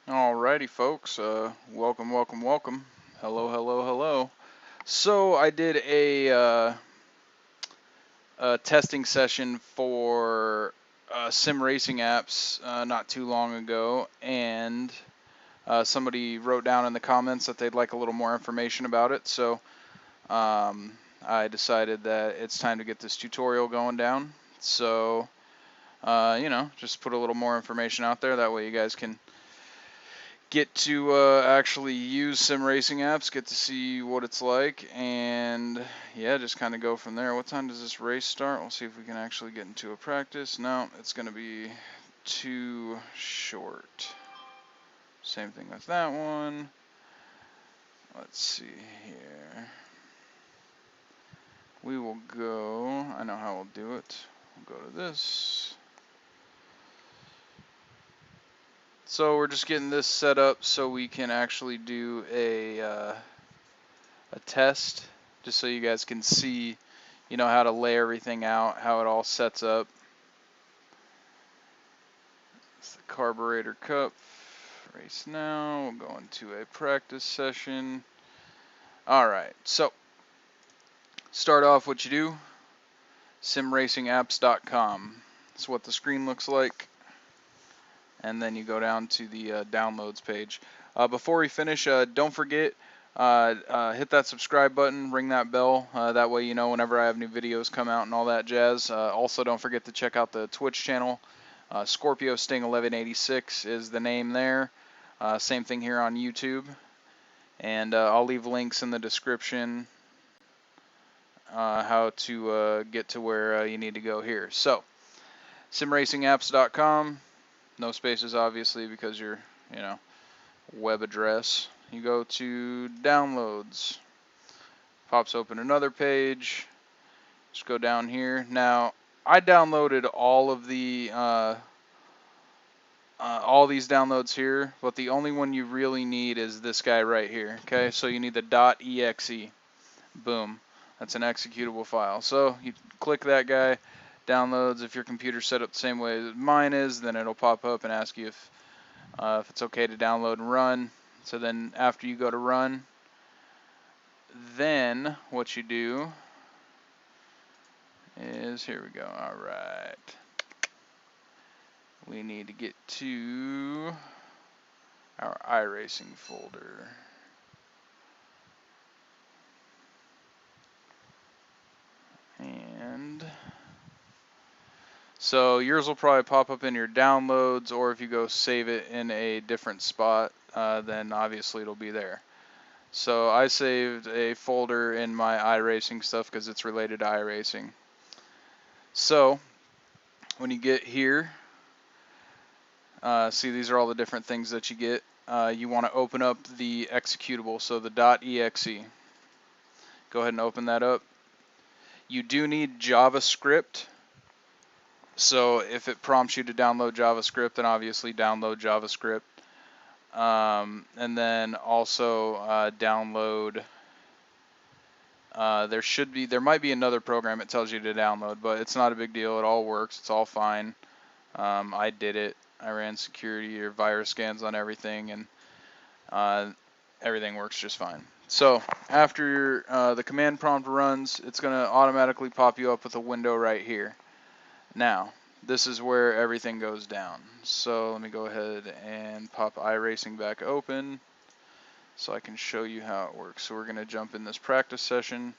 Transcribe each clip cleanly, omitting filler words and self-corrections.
Alrighty, folks. Welcome. Hello. So I did a testing session for SimRacingApps not too long ago, and somebody wrote down in the comments that they'd like a little more information about it. So I decided that it's time to get this tutorial going down. So just put a little more information out there. That way, you guys can get to actually use SimRacingApps, get to see what it's like, and yeah, just kind of go from there. What time does this race start? We'll see if we can actually get into a practice. No, it's going to be too short. Same thing with that one. Let's see here. We will go, I know how we'll do it. We'll go to this. So we're just getting this set up so we can actually do a test, just so you guys can see, how to lay everything out, how it all sets up. It's the carburetor cup. Race now. We'll go into a practice session. Alright, so start off what you do, SimRacingApps.com. That's what the screen looks like. And then you go down to the downloads page. Before we finish, don't forget, hit that subscribe button, ring that bell. That way you know whenever I have new videos come out and all that jazz. Also, don't forget to check out the Twitch channel. Scorpio Sting 1186 is the name there. Same thing here on YouTube. And I'll leave links in the description how to get to where you need to go here. So, simracingapps.com. No spaces, obviously, because your web address. You go to downloads. Pops open another page. Just go down here. Now, I downloaded all of the all these downloads here, but the only one you really need is this guy right here. Okay, so you need the .exe. Boom. That's an executable file. So you click that guy. Downloads. If your computer's set up the same way as mine is, then it'll pop up and ask you if it's okay to download and run. So then after you go to run, then what you do is, here we go. All right. We need to get to our iRacing folder. And so yours will probably pop up in your downloads, or if you go save it in a different spot, then obviously it'll be there. So I saved a folder in my iRacing stuff because it's related to iRacing. So when you get here, see, these are all the different things that you get. You want to open up the executable, so the .exe. Go ahead and open that up. You do need JavaScript. So if it prompts you to download JavaScript, then obviously download JavaScript. And then also download. There might be another program it tells you to download, but it's not a big deal. It all works. It's all fine. I did it. I ran security or virus scans on everything, and everything works just fine. So after the command prompt runs, it's going to automatically pop you up with a window right here. Now, this is where everything goes down. So let me go ahead and pop iRacing back open so I can show you how it works. So we're going to jump in this practice session.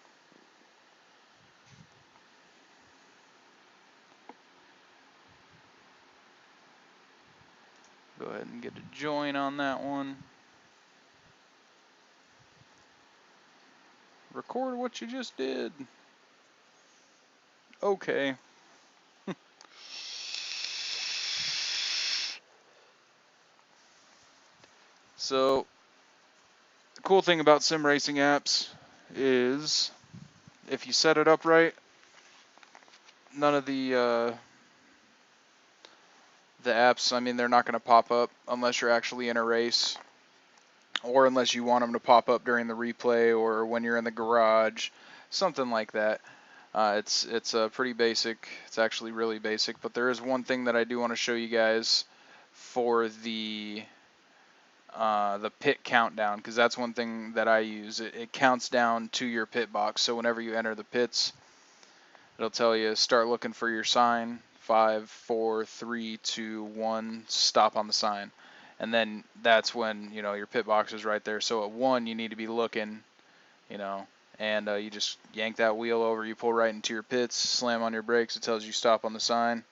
Go ahead and get a join on that one. Record what you just did. Okay. So, the cool thing about SimRacingApps is if you set it up right, none of the apps, I mean, they're not going to pop up unless you're actually in a race, or unless you want them to pop up during the replay or when you're in the garage, something like that. It's pretty basic. It's actually really basic, but there is one thing that I do want to show you guys for the the pit countdown, because that's one thing that I use. It counts down to your pit box, so whenever you enter the pits, it'll tell you start looking for your sign. 5, 4, 3, 2, 1, stop on the sign. And then that's when, you know, your pit box is right there. So at 1, you need to be looking, you know, and you just yank that wheel over, you pull right into your pits, slam on your brakes, it tells you stop on the sign,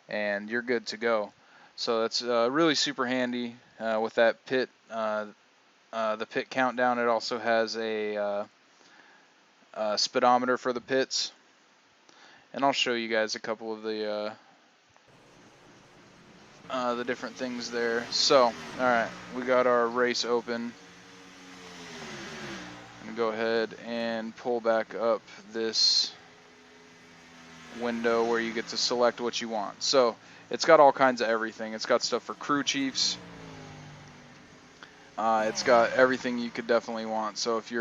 and you're good to go. So that's really super handy with that pit, the pit countdown. It also has a speedometer for the pits, and I'll show you guys a couple of the different things there. So, all right, we got our race open. I'm gonna go ahead and pull back up this window where you get to select what you want. So it's got all kinds of everything. It's got stuff for crew chiefs. It's got everything you could definitely want. So if you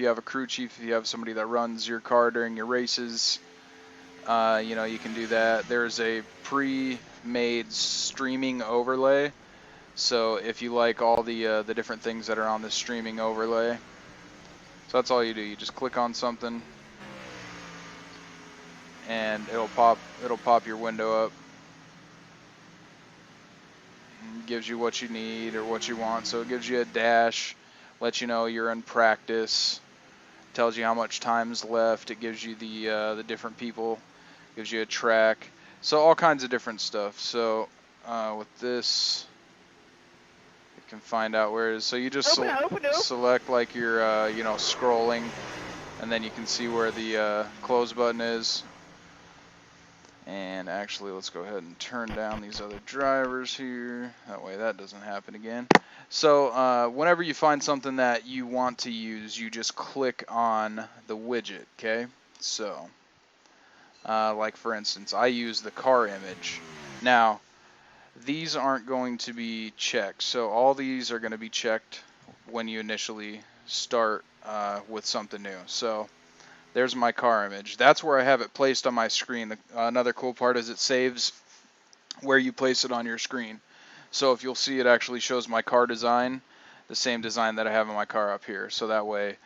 have a crew chief, if you have somebody that runs your car during your races, you know, you can do that. There's a pre-made streaming overlay. So if you like all the different things that are on this streaming overlay, so that's all you do. You just click on something, and it'll pop your window up. It gives you what you need or what you want. So it gives you a dash, lets you know you're in practice, tells you how much time's left. It gives you the different people, gives you a track, so all kinds of different stuff. So with this, you can find out where it is. So you just select like your you know, scrolling, and then you can see where the close button is. And actually, let's go ahead and turn down these other drivers here. That way that doesn't happen again. So whenever you find something that you want to use, you just click on the widget, okay? So, like for instance, I use the car image. Now, these aren't going to be checked. So all these are going to be checked when you initially start with something new. So there's my car image. That's where I have it placed on my screen. Another cool part is it saves where you place it on your screen. So if you'll see, it actually shows my car design, the same design that I have on my car up here. So that way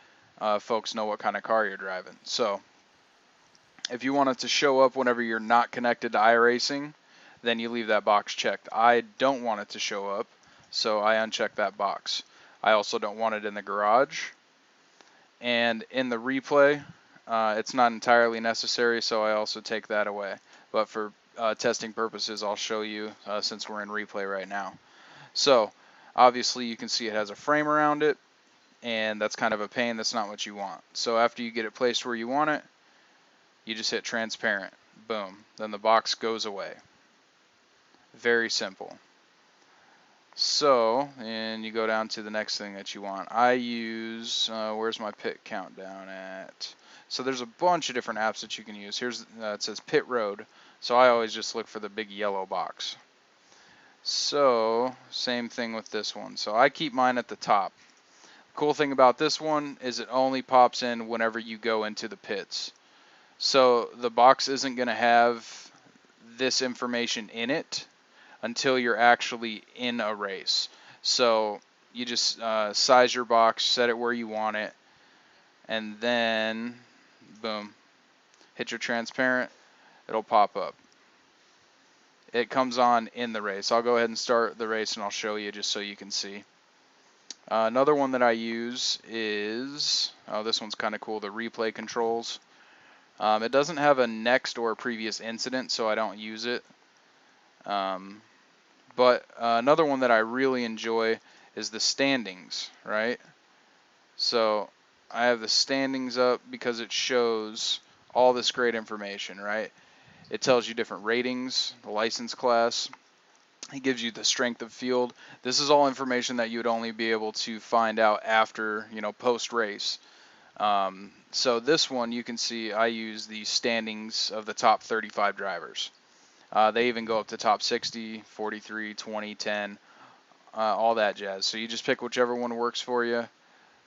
folks know what kind of car you're driving. So if you want it to show up whenever you're not connected to iRacing, then you leave that box checked. I don't want it to show up, so I uncheck that box. I also don't want it in the garage. And in the replay, it's not entirely necessary, so I also take that away. But for testing purposes, I'll show you since we're in replay right now. So obviously you can see it has a frame around it, and that's kind of a pain. That's not what you want. So after you get it placed where you want it, you just hit transparent. Boom. Then the box goes away. Very simple. So, and you go down to the next thing that you want. I use, where's my pit countdown at? So there's a bunch of different apps that you can use. Here's, it says pit road. So I always just look for the big yellow box. So, same thing with this one. So I keep mine at the top. The cool thing about this one is it only pops in whenever you go into the pits. So the box isn't going to have this information in it until you're actually in a race. So you just size your box, set it where you want it, and then boom, hit your transparent, it'll pop up. It comes on in the race. I'll go ahead and start the race and I'll show you just so you can see. Another one that I use is, oh, this one's kind of cool, the replay controls. It doesn't have a next or a previous incident, so I don't use it. But another one that I really enjoy is the standings, right? So I have the standings up because it shows all this great information, right? It tells you different ratings, the license class. It gives you the strength of field. This is all information that you would only be able to find out after, you know, post-race. So this one, you can see I use the standings of the top 35 drivers. They even go up to top 60, 43, 20, 10, all that jazz. So you just pick whichever one works for you.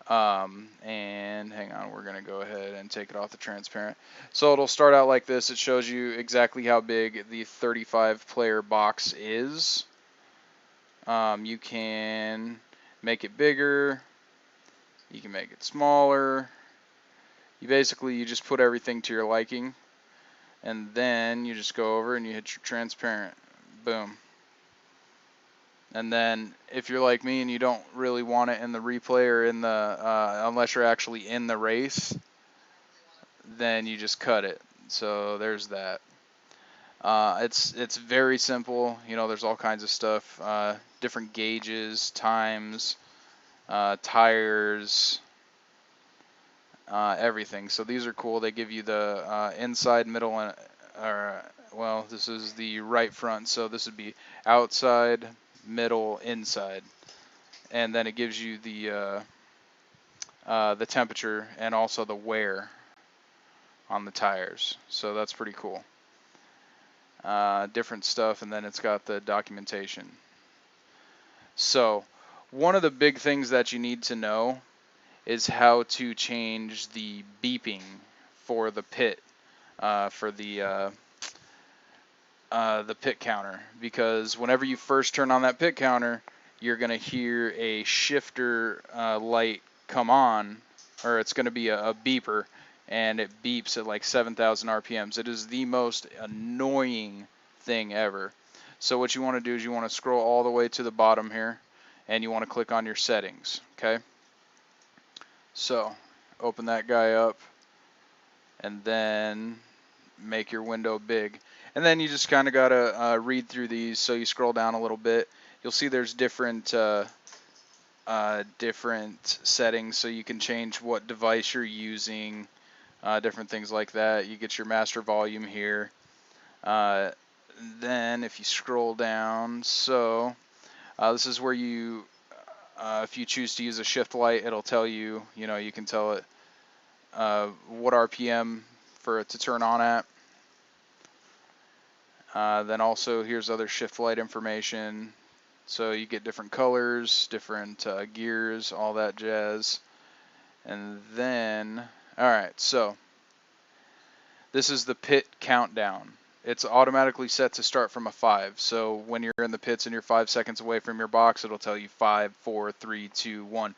And hang on, we're going to go ahead and take it off the transparent. So it'll start out like this. It shows you exactly how big the 35 player box is. You can make it bigger, you can make it smaller. You just put everything to your liking, and then you just go over and you hit your transparent. Boom. And then if you're like me and you don't really want it in the replay or in the unless you're actually in the race, then you just cut it. So there's that. It's very simple. You know, there's all kinds of stuff, different gauges, times, tires, everything. So these are cool. They give you the inside, middle, and well, this is the right front. So this would be outside, middle, inside, and then it gives you the temperature and also the wear on the tires. So that's pretty cool. Different stuff, and then it's got the documentation. So one of the big things that you need to know is how to change the beeping for the pit, for the pit counter, because whenever you first turn on that pit counter, you're going to hear a shifter light come on, or it's going to be a beeper, and it beeps at like 7,000 RPMs. It is the most annoying thing ever. So what you want to do is you want to scroll all the way to the bottom here, and you want to click on your settings, okay? So open that guy up, and then make your window big. And then you just kind of got to read through these. So you scroll down a little bit. You'll see there's different settings, so you can change what device you're using, different things like that. You get your master volume here. Then if you scroll down, so this is where you, if you choose to use a shift light, it'll tell you, you can tell it what RPM for it to turn on at. Then also here's other shift light information. So you get different colors, different gears, all that jazz. And then, alright, so this is the pit countdown. It's automatically set to start from a 5. So when you're in the pits and you're 5 seconds away from your box, it'll tell you 5, 4, 3, 2, 1.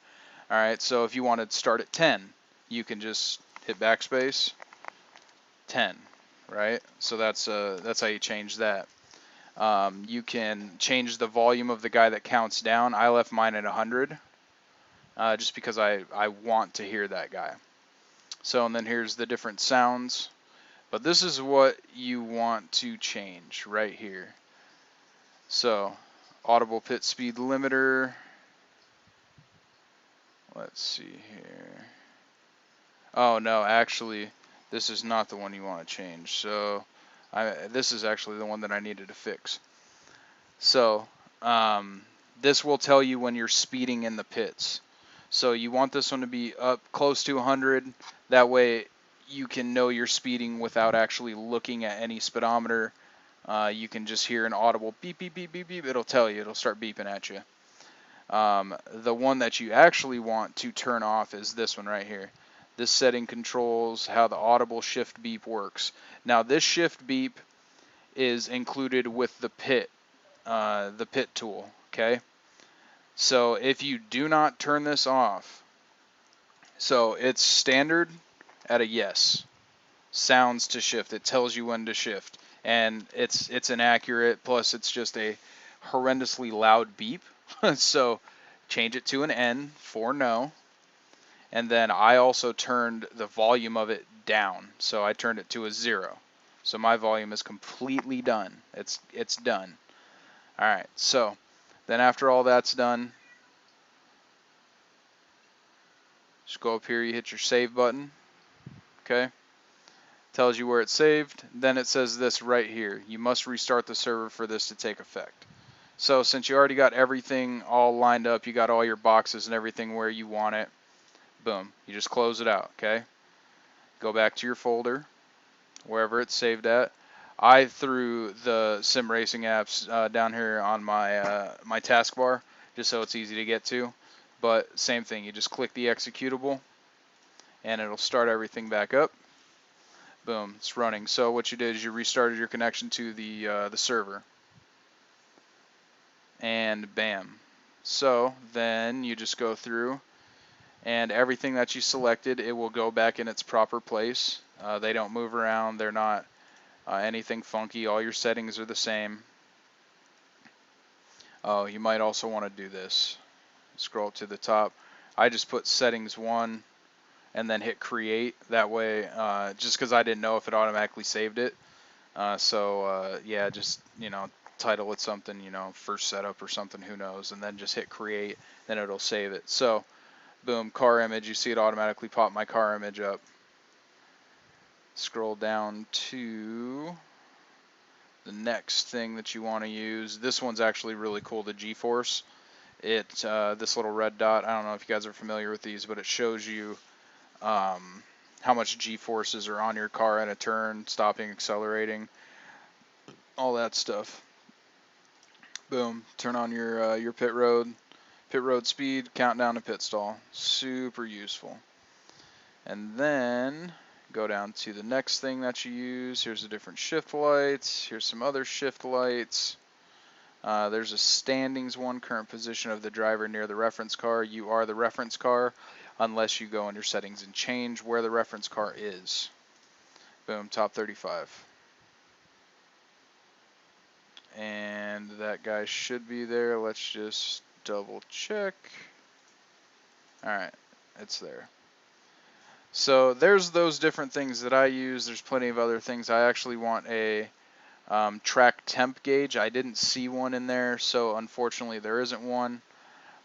Alright, so if you want to start at 10, you can just hit backspace, 10, right? So that's how you change that. You can change the volume of the guy that counts down. I left mine at 100, just because I want to hear that guy. So, and then here's the different sounds. But this is what you want to change right here. So, audible pit speed limiter. Let's see here. Oh no, actually, this is not the one you want to change. So, this is actually the one that I needed to fix. So, this will tell you when you're speeding in the pits. So you want this one to be up close to 100. That way you can know you're speeding without actually looking at any speedometer. You can just hear an audible beep, beep, beep, beep, beep. It'll tell you. It'll start beeping at you. The one that you actually want to turn off is this one right here. This setting controls how the audible shift beep works. Now this shift beep is included with the pit tool, okay? So if you do not turn this off, so it's standard at a yes, sounds to shift, it tells you when to shift, and it's inaccurate, plus it's just a horrendously loud beep. So change it to an N for no, and then I also turned the volume of it down, so I turned it to a 0. So my volume is completely done. It's done. Alright, so then after all that's done, just go up here, you hit your save button, okay? Tells you where it's saved. Then it says this right here. You must restart the server for this to take effect. So since you already got everything all lined up, you got all your boxes and everything where you want it, boom, you just close it out, okay? Go back to your folder, wherever it's saved at. I threw the SimRacingApps down here on my my taskbar, just so it's easy to get to. But same thing, you just click the executable, and it'll start everything back up. Boom, it's running. So what you did is you restarted your connection to the server, and bam, So then you just go through, and everything that you selected, it will go back in its proper place. They don't move around. They're not anything funky. All your settings are the same. Oh, you might also want to do this. Scroll up to the top. I just put settings 1 and then hit create. That way, just because I didn't know if it automatically saved it. Yeah, just, title it something, first setup or something, who knows, and then just hit create, then it'll save it. So, boom, car image, you see it automatically pop my car image up. Scroll down to the next thing that you want to use. This one's actually really cool, the G-force. This little red dot, I don't know if you guys are familiar with these, but it shows you how much G-forces are on your car in a turn, stopping, accelerating, all that stuff. Boom, turn on your pit road speed, countdown to pit stall. Super useful. And then go down to the next thing that you use. Here's the different shift lights. Here's some other shift lights. There's a standings one, current position of the driver near the reference car. You are the reference car unless you go in your settings and change where the reference car is. Boom, top 35. And that guy should be there. Let's just double check. Alright, it's there. So there's those different things that I use. There's plenty of other things. I actually want a track temp gauge. I didn't see one in there, so unfortunately there isn't one.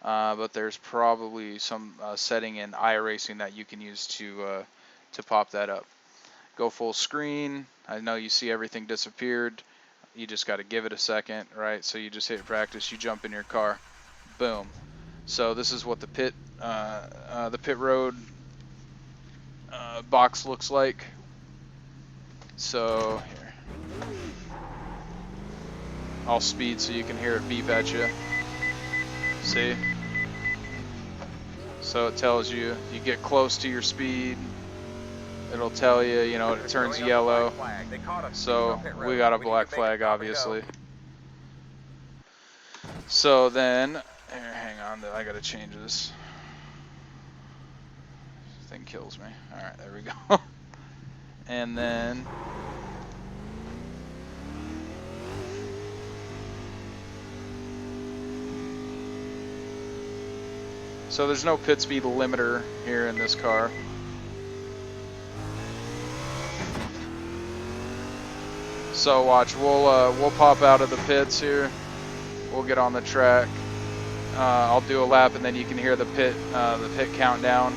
But there's probably some setting in iRacing that you can use to pop that up. Go full screen. I know you see everything disappeared. You just got to give it a second, right? So you just hit practice. You jump in your car. Boom. So this is what the pit road box looks like. So here, I'll speed so you can hear it beep at you. See? So it tells you get close to your speed. It'll tell you, it turns yellow. So we got a black flag, obviously. So then, here, hang on, I gotta change this. This thing kills me. Alright, there we go. And then so there's no pit speed limiter here in this car. So watch, we'll pop out of the pits here. We'll get on the track. I'll do a lap, and then you can hear the pit countdown.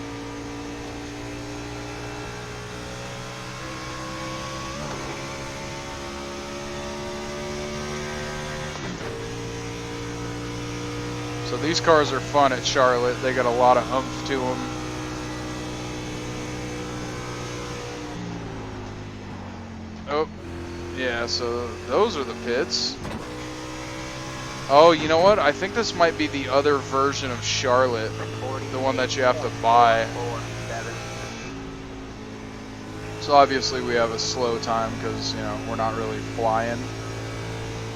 So these cars are fun at Charlotte. They got a lot of oomph to them. Oh, yeah, so those are the pits. Oh, you know what? I think this might be the other version of Charlotte, the one that you have to buy. So obviously we have a slow time because, we're not really flying.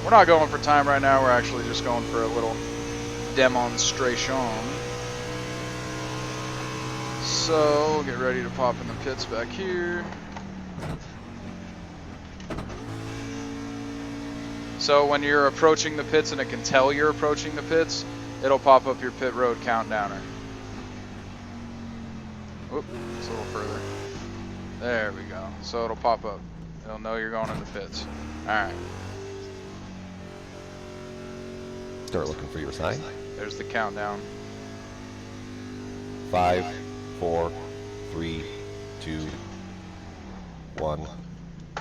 We're not going for time right now. We're actually just going for a little demonstration. So we'll get ready to pop in the pits back here. So when you're approaching the pits and it can tell you're approaching the pits, it'll pop up your pit road countdowner. Whoop, it's a little further. There we go. So it'll pop up. It'll know you're going in the pits. Alright. Start looking for your sign. There's the countdown. 5, 4, 3, 2, 1.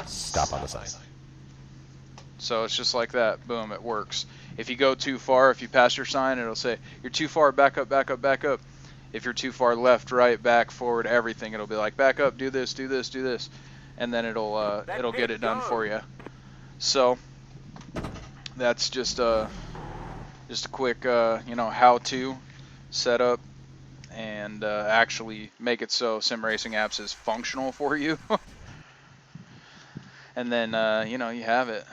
Stop on the sign. So it's just like that. Boom, it works. If you go too far, if you pass your sign, it'll say, you're too far, back up, back up, back up. If you're too far left, right, back, forward, everything, it'll be like, back up, do this, do this, do this. And then it'll get it done for you. So that's just a quick, how-to setup and actually make it so SimRacingApps is functional for you. And then, you have it.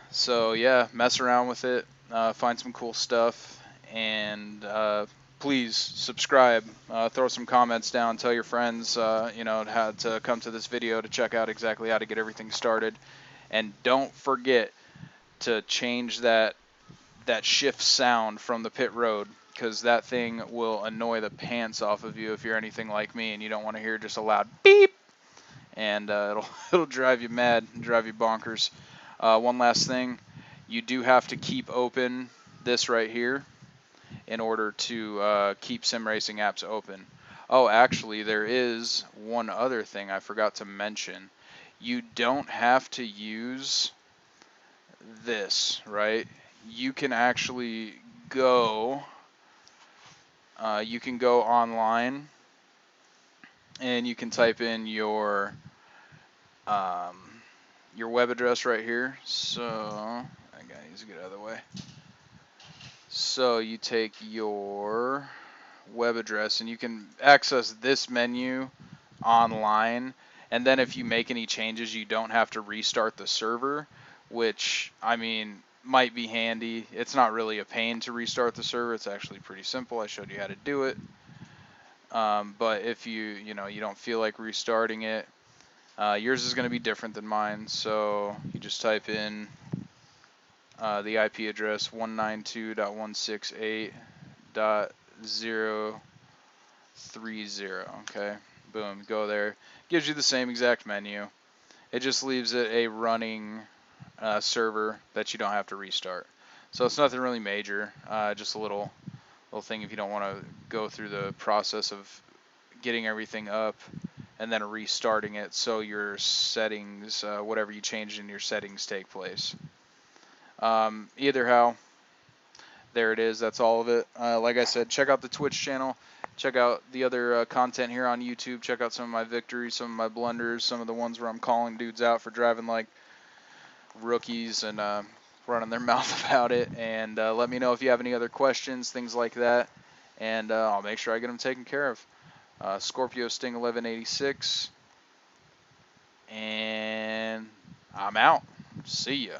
So yeah, mess around with it, find some cool stuff, and please subscribe, throw some comments down, tell your friends, how to come to this video to check out exactly how to get everything started. And don't forget to change that shift sound from the pit road, because that thing will annoy the pants off of you if you're anything like me and you don't want to hear just a loud beep, and it'll drive you mad and drive you bonkers. One last thing, you do have to keep open this right here in order to keep SimRacingApps open. Oh, actually, there is one other thing I forgot to mention. You don't have to use this, right? You can actually go, you can go online and you can type in um, your web address right here. So, I gotta get out of the way. So you take your web address and you can access this menu online, and then if you make any changes you don't have to restart the server, which I mean might be handy. It's not really a pain to restart the server, it's actually pretty simple. I showed you how to do it. But if you don't feel like restarting it, yours is going to be different than mine, so you just type in the IP address 192.168.030. Okay, boom, go there. Gives you the same exact menu. It just leaves it a running server that you don't have to restart. So it's nothing really major, just a little thing if you don't want to go through the process of getting everything up and then restarting it, so your settings, whatever you changed in your settings, take place. Either how, there it is. That's all of it. Like I said, check out the Twitch channel. Check out the other content here on YouTube. Check out some of my victories, some of my blunders, some of the ones where I'm calling dudes out for driving like rookies and running their mouth about it. And let me know if you have any other questions, things like that, and I'll make sure I get them taken care of. Scorpio Sting 1186, and I'm out. See ya.